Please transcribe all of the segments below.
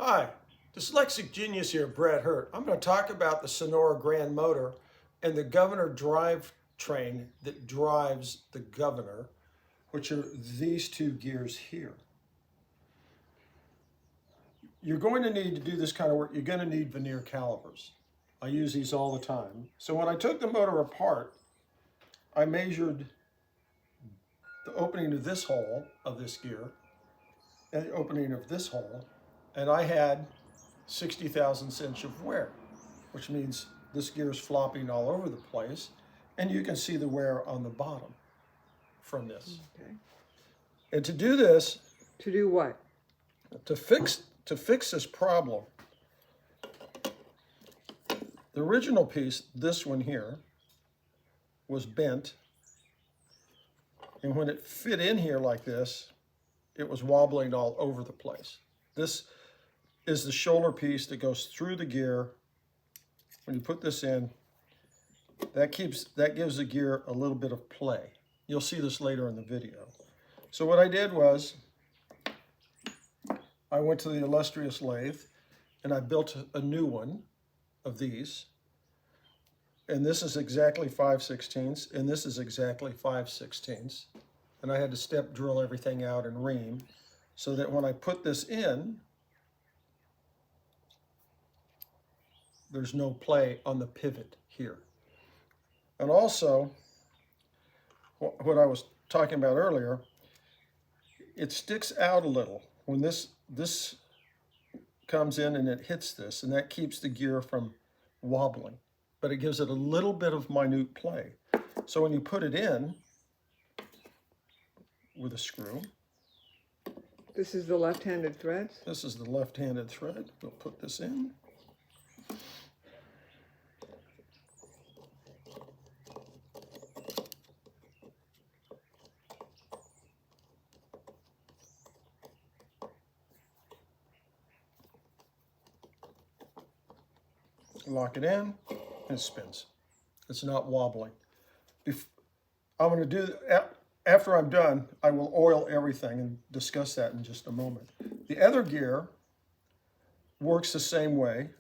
Hi, dyslexic genius here, Brad Hurt. I'm going to talk about the Sonora Grand motor and the governor drive train that drives the governor, which are these two gears here. You're going to need to do this kind of work, you're going to need veneer calipers. I use these all the time. So when I took the motor apart, I measured the opening of this hole of this gear and the opening of this hole, and I had 60 thousandths inch of wear, which means this gear is flopping all over the place, and you can see the wear on the bottom from this. Okay. And to do this, To do what? to fix this problem, the original piece, this one here, was bent, and when it fit in here like this, it was wobbling all over the place. This is the shoulder piece that goes through the gear. When you put this in, that gives the gear a little bit of play. You'll see this later in the video. So what I did was, I went to the illustrious lathe and I built a new one of these. And this is exactly 5/16, and this is exactly 5/16. And I had to step drill everything out and ream so that when I put this in, there's no play on the pivot here. And also, what I was talking about earlier, it sticks out a little when this comes in and it hits this, and that keeps the gear from wobbling, but it gives it a little bit of minute play. So when you put it in with a screw, This is the left-handed threads? this is the left-handed thread. We'll put this in. Lock it in, and it spins. It's not wobbling. I'm going to do, after I'm done, I will oil everything and discuss that in just a moment. The other gear works the same way.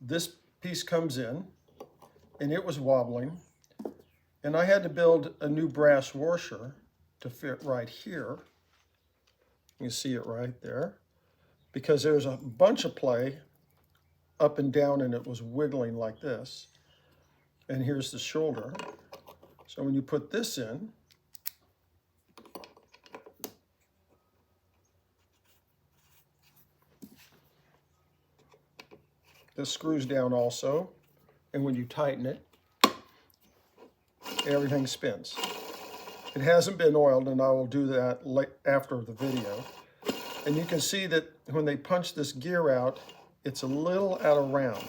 This piece comes in, and it was wobbling, and I had to build a new brass washer to fit right here. You can see it right there, because there's a bunch of play up and down, and it was wiggling like this. And here's the shoulder. So when you put this in, this screws down also, and when you tighten it, everything spins. It hasn't been oiled, and I will do that after the video. And you can see that when they punch this gear out, it's a little out of round,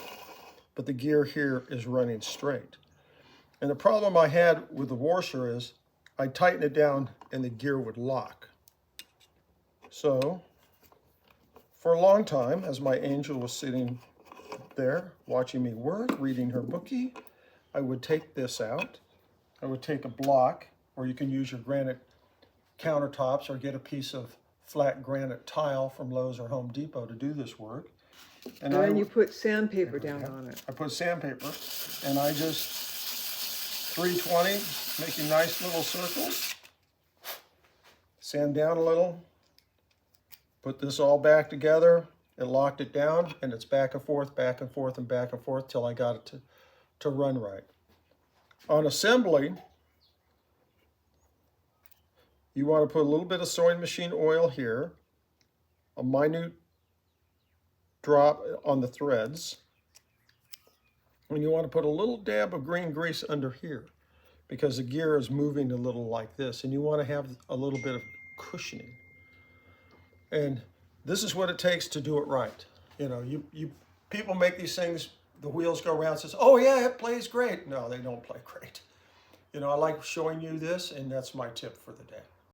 but the gear here is running straight. And the problem I had with the washer is I tighten it down and the gear would lock. So for a long time, as my angel was sitting there watching me work, reading her bookie, I would take this out. I would take a block, or you can use your granite countertops or get a piece of flat granite tile from Lowe's or Home Depot to do this work. And then you put sandpaper down on it. I put sandpaper, and I just 320, making nice little circles. Sand down a little. Put this all back together. It locked it down, and it's back and forth, back and forth, and back and forth till I got it to run right. On assembly, you want to put a little bit of sewing machine oil here, a minute drop on the threads, and you want to put a little dab of green grease under here because the gear is moving a little like this, and you want to have a little bit of cushioning. And this is what it takes to do it right. You know, you people make these things, the wheels go around, says, oh yeah, it plays great. No, they don't play great. You know, I like showing you this, and that's my tip for the day.